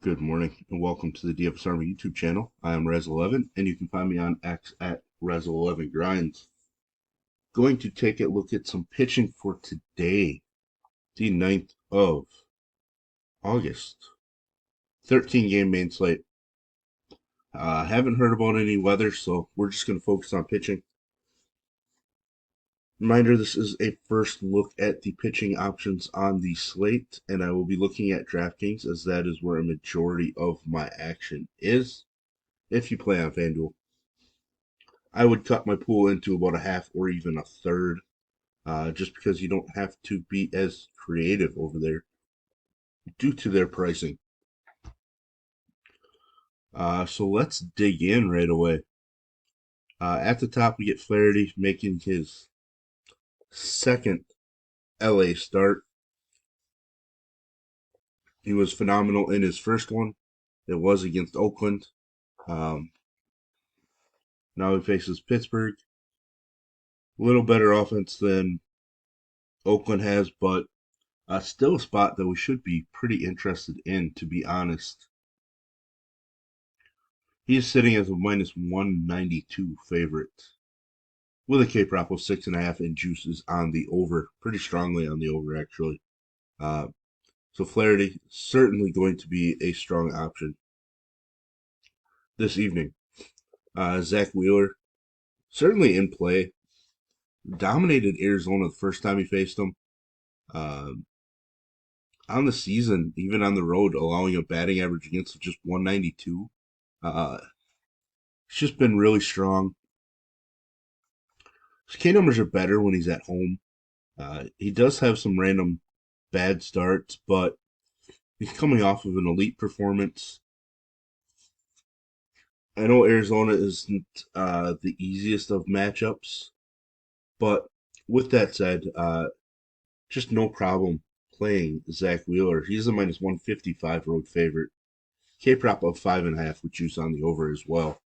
Good morning and welcome to the DFS Army YouTube channel. I am Razzle11 and you can find me on X at Razzle11Grinds. Going to take a look at some pitching for today, the 9th of August. 13 game main slate. Haven't heard about any weather, so we're just going to focus on pitching. Reminder, this is a first look at the pitching options on the slate, and I will be looking at DraftKings as that is where a majority of my action is. If you play on FanDuel, I would cut my pool into about a half or even a third, just because you don't have to be as creative over there due to their pricing. So let's dig in right away. At the top, we get Flaherty making his second LA start. He was phenomenal in his first one. It was against Oakland. Now he faces Pittsburgh. A little better offense than Oakland has, but still a spot that we should be pretty interested in, to be honest. He is sitting as a minus 192 favorite with a K prop of 6.5 and juices on the over, pretty strongly on the over actually. So Flaherty certainly going to be a strong option this evening. Zach Wheeler certainly in play. Dominated Arizona the first time he faced them. On the season, even on the road, allowing a batting average against of just 192. It's just been really strong. His K numbers are better when he's at home. He does have some random bad starts, but he's coming off of an elite performance. I know Arizona isn't the easiest of matchups, but with that said, just no problem playing Zach Wheeler. He's a minus 155 road favorite. K prop of 5.5 with juice on the over as well.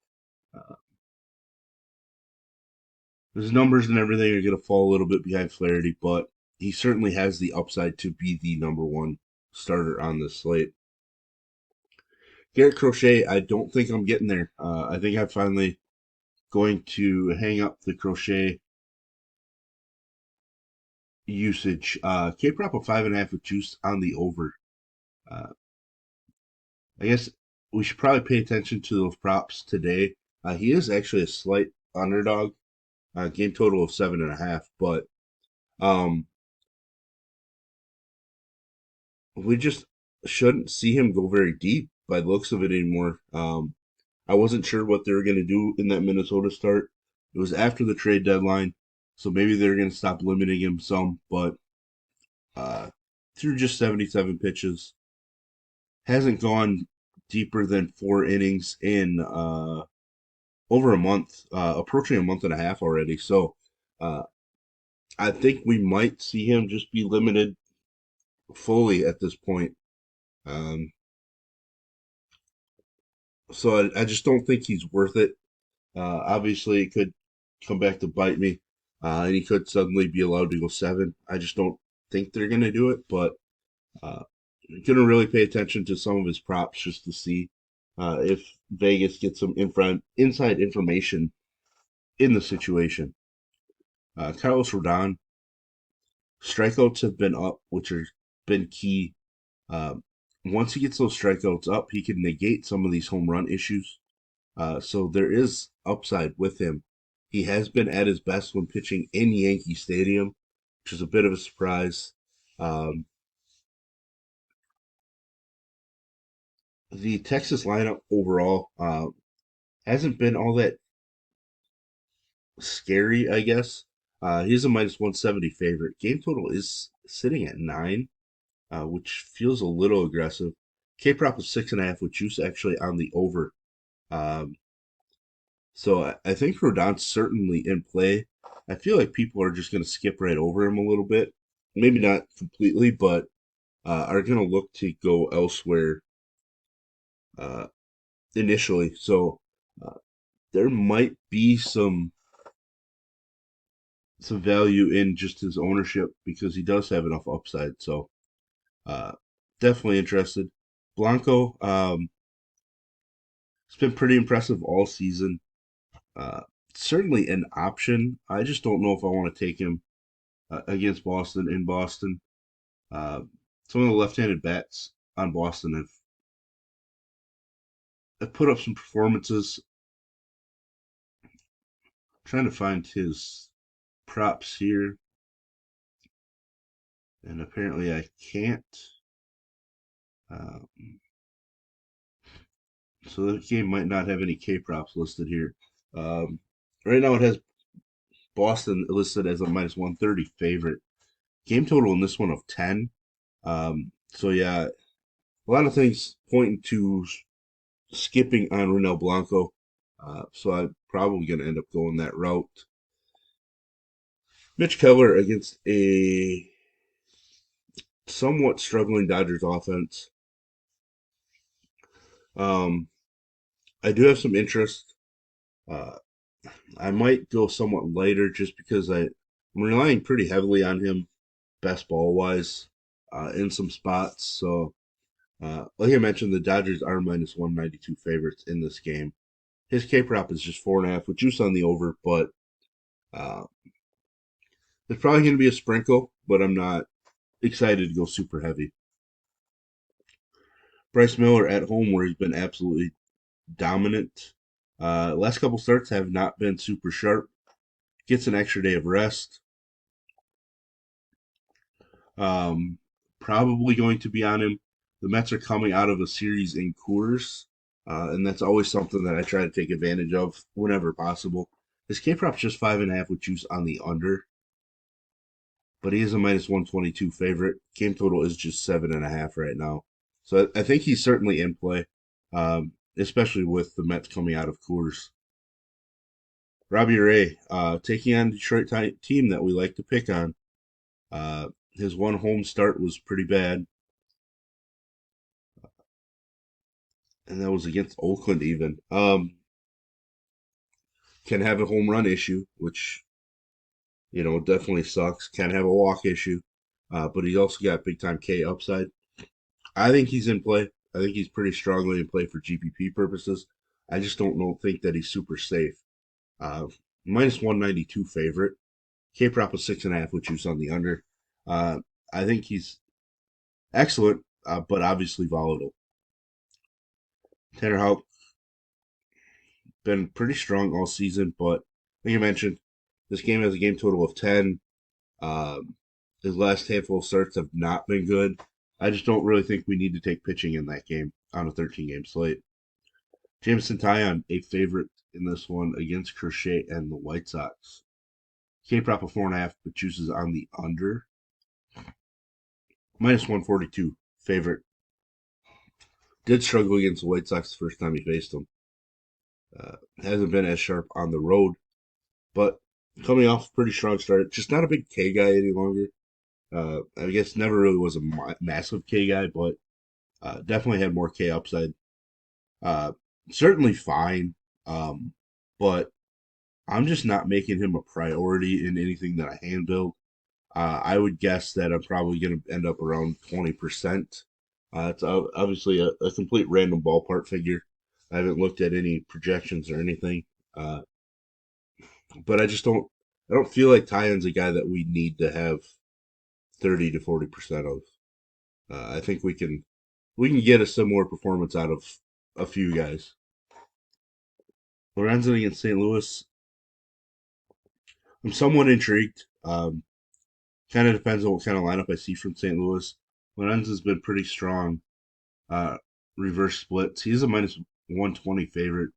His numbers and everything are going to fall a little bit behind Flaherty, but he certainly has the upside to be the number one starter on this slate. Garrett Crochet, I don't think I'm getting there. I think I'm finally going to hang up the Crochet usage. K prop of 5.5 with juice on the over. I guess we should probably pay attention to those props today. He is actually a slight underdog. Game total of 7.5, but we just shouldn't see him go very deep by the looks of it anymore. I wasn't sure what they were going to do in that Minnesota start. It was after the trade deadline, so maybe they're going to stop limiting him some, but through just 77 pitches, hasn't gone deeper than 4 innings in over a month, approaching a month and a half already. So I think we might see him just be limited fully at this point. So I just don't think he's worth it. Obviously, it could come back to bite me, and he could suddenly be allowed to go 7. I just don't think they're going to do it, but I'm going to really pay attention to some of his props just to see if Vegas gets some inside information in the situation. Carlos Rodon, strikeouts have been up, which has been key. Once he gets those strikeouts up, he can negate some of these home run issues. So there is upside with him. He has been at his best when pitching in Yankee Stadium, which is a bit of a surprise. The Texas lineup overall hasn't been all that scary, I guess. He's a minus 170 favorite. Game total is sitting at 9, which feels a little aggressive. K prop is 6.5 with juice actually on the over. So I think Rodon's certainly in play. I feel like people are just going to skip right over him a little bit. Maybe not completely, but are going to look to go elsewhere initially. So there might be some value in just his ownership because he does have enough upside. So definitely interested. Blanco, it's been pretty impressive all season. Uh, Certainly an option. I just don't know if I want to take him against Boston in Boston. Uh, some of the left-handed bats on Boston have put up some performances. Trying to find his props here, and apparently I can't. Um, so the game might not have any K props listed here. Um, right now it has Boston listed as a minus 130 favorite. Game total in this one of 10. So yeah, a lot of things pointing to skipping on Ronel Blanco. So I'm probably going to end up going that route. Mitch Keller against a somewhat struggling Dodgers offense. Um, I do have some interest. Uh, I might go somewhat lighter just because I'm relying pretty heavily on him best ball wise in some spots. So, like I mentioned, the Dodgers are minus 192 favorites in this game. His K prop is just 4.5 with juice on the over, but uh, it's probably going to be a sprinkle, but I'm not excited to go super heavy. Bryce Miller at home, where he's been absolutely dominant. Last couple starts have not been super sharp. Gets an extra day of rest. Um, Probably going to be on him. The Mets are coming out of a series in Coors, and that's always something that I try to take advantage of whenever possible. His K prop's just 5.5 with juice on the under, but he is a minus 122 favorite. Game total is just 7.5 right now. So I think he's certainly in play, especially with the Mets coming out of Coors. Robbie Ray taking on Detroit team that we like to pick on. His one home start was pretty bad, and that was against Oakland even. Can have a home run issue, which definitely sucks. Can have a walk issue, but he's also got big time K upside. I think he's in play. I think he's pretty strongly in play for GPP purposes. I just don't know think that he's super safe. Uh, Minus 192 favorite. K prop was 6.5 with juice on the under. Uh, I think he's excellent, but obviously volatile. Tanner Houck been pretty strong all season, but like you mentioned, this game has a game total of 10. Um, his last handful of starts have not been good. I just don't really think we need to take pitching in that game on a 13 game slate. Jameson Taillon, a favorite in this one against Crochet and the White Sox. K prop of 4.5, but chooses on the under. Minus 142, favorite. Did struggle against the White Sox the first time he faced them. Hasn't been as sharp on the road, but coming off a pretty strong start. Just not a big K guy any longer. I guess never really was a massive K guy, but definitely had more K upside. Uh, Certainly fine, um, but I'm just not making him a priority in anything that I hand build. I would guess that I'm probably going to end up around 20%. It's obviously a complete random ballpark figure. I haven't looked at any projections or anything, uh, but I don't feel like Tyen's a guy that we need to have 30 to 40% of. I think we can get a similar performance out of a few guys. Lorenzen against St. Louis. I'm somewhat intrigued. Kind of depends on what kind of lineup I see from St. Louis. Lorenzen's been pretty strong. Uh, Reverse splits. He's a minus 120 favorite.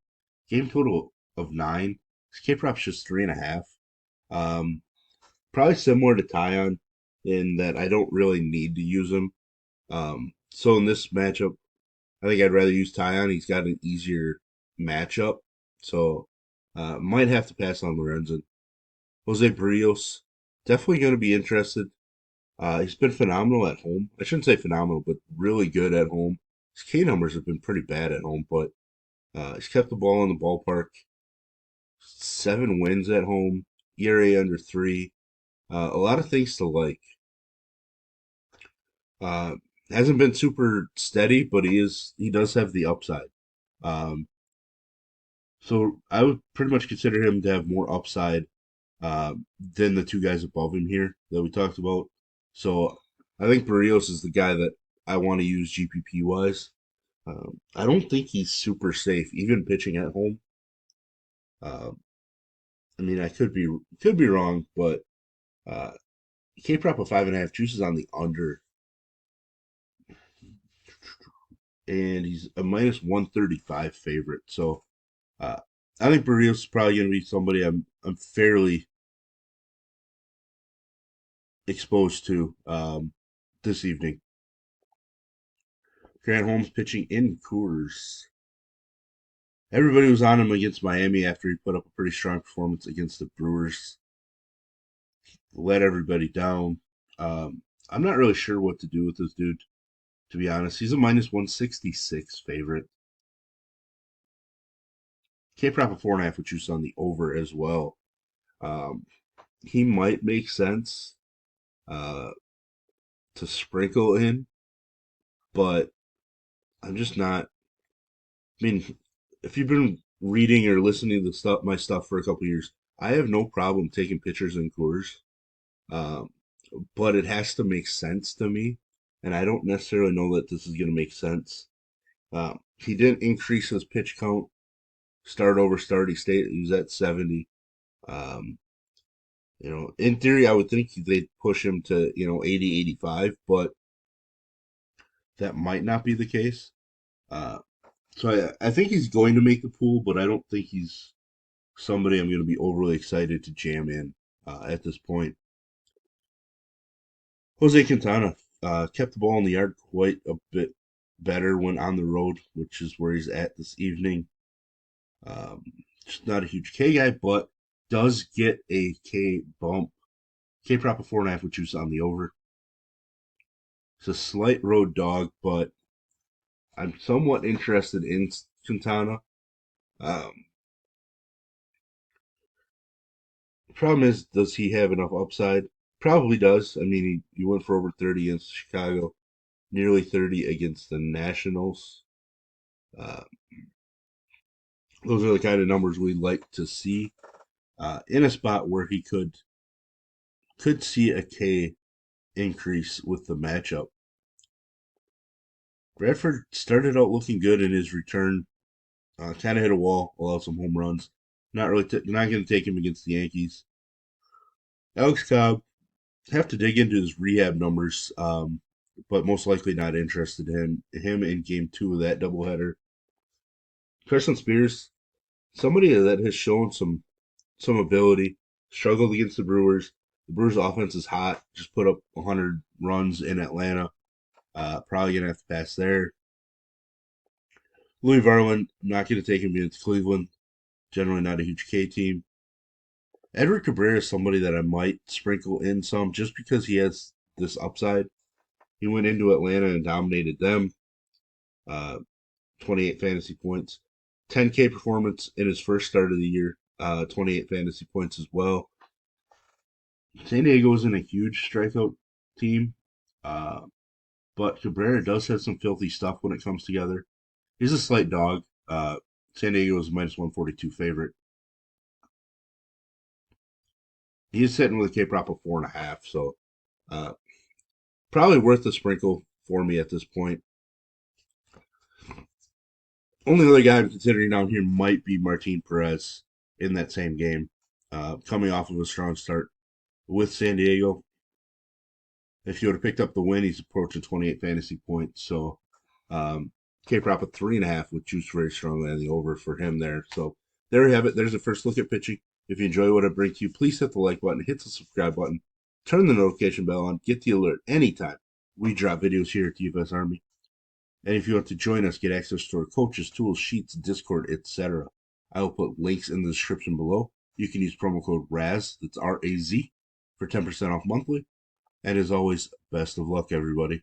Game total of 9. His K prop's just 3.5. Um, Probably similar to Tyon in that I don't really need to use him. So in this matchup, I think I'd rather use Tyon. He's got an easier matchup. So might have to pass on Lorenzen. Jose Barrios, definitely going to be interested. He's been phenomenal at home. I shouldn't say phenomenal, but really good at home. His K numbers have been pretty bad at home, but he's kept the ball in the ballpark. 7 wins at home, ERA under 3. A lot of things to like. Uh, Hasn't been super steady, but he does have the upside. Um, so I would pretty much consider him to have more upside than the two guys above him here that we talked about. So I think Barrios is the guy that I want to use GPP wise. I don't think he's super safe, even pitching at home. Uh, I mean, I could be wrong, but uh, K prop of 5.5 juices on the under, and he's a minus 135 favorite. So uh, I think Barrios is probably going to be somebody I'm fairly exposed to this evening. Grant Holmes pitching in Coors. Everybody was on him against Miami after he put up a pretty strong performance against the Brewers. Let everybody down. I'm not really sure what to do with this dude, to be honest. He's a minus 166 favorite. K prop of 4.5, which you saw on the over as well. Um, he might make sense uh, to sprinkle in, but I'm just not. I mean, if you've been reading or listening to my stuff for a couple years, I have no problem taking pitchers in Coors. Um, but it has to make sense to me, and I don't necessarily know that this is going to make sense. He didn't increase his pitch count, start over start. He was at 70. Um, in theory, I would think they'd push him to 80, 85, but that might not be the case. Uh, so I think he's going to make the pool, but I don't think he's somebody I'm going to be overly excited to jam in at this point. Jose Quintana kept the ball in the yard quite a bit better when on the road, which is where he's at this evening. Um, just not a huge K guy, but does get a K bump. K prop of 4.5 with juice on the over. It's a slight road dog, but I'm somewhat interested in Quintana. Um, Problem is, does he have enough upside? Probably does. I mean, he went for over 30 against Chicago, nearly 30 against the Nationals. Uh, those are the kind of numbers we like to see in a spot where he could see a K increase with the matchup. Bradford started out looking good in his return. Kind of hit a wall, allowed some home runs. Not really, not going to take him against the Yankees. Alex Cobb, have to dig into his rehab numbers, but most likely not interested in him in Game 2 of that doubleheader. Carson Spears, somebody that has shown some ability, struggled against the Brewers. The Brewers' offense is hot. Just put up 100 runs in Atlanta. Probably gonna have to pass there. Louis Varland, not gonna take him against Cleveland. Generally not a huge K team. Edward Cabrera is somebody that I might sprinkle in some just because he has this upside. He went into Atlanta and dominated them. Uh, 28 fantasy points, 10K performance in his first start of the year. 28 fantasy points as well. San Diego isn't a huge strikeout team, uh, but Cabrera does have some filthy stuff when it comes together. He's a slight dog. San Diego is minus 142 favorite. He's sitting with a K prop of 4.5, so uh, probably worth the sprinkle for me at this point. Only other guy I'm considering down here might be Martin Perez in that same game, coming off of a strong start with San Diego. If you would have picked up the win, he's approaching 28 fantasy points. So K prop of 3.5 with juice very strongly on the over for him there. So there you have it. There's a first look at pitching. If you enjoy what I bring to you, please hit the like button, hit the subscribe button, turn the notification bell on, get the alert anytime we drop videos here at DFS Army. And if you want to join us, get access to our coaches, tools, sheets, Discord, etc. I will put links in the description below. You can use promo code RAZ, that's RAZ, for 10% off monthly. And as always, best of luck, everybody.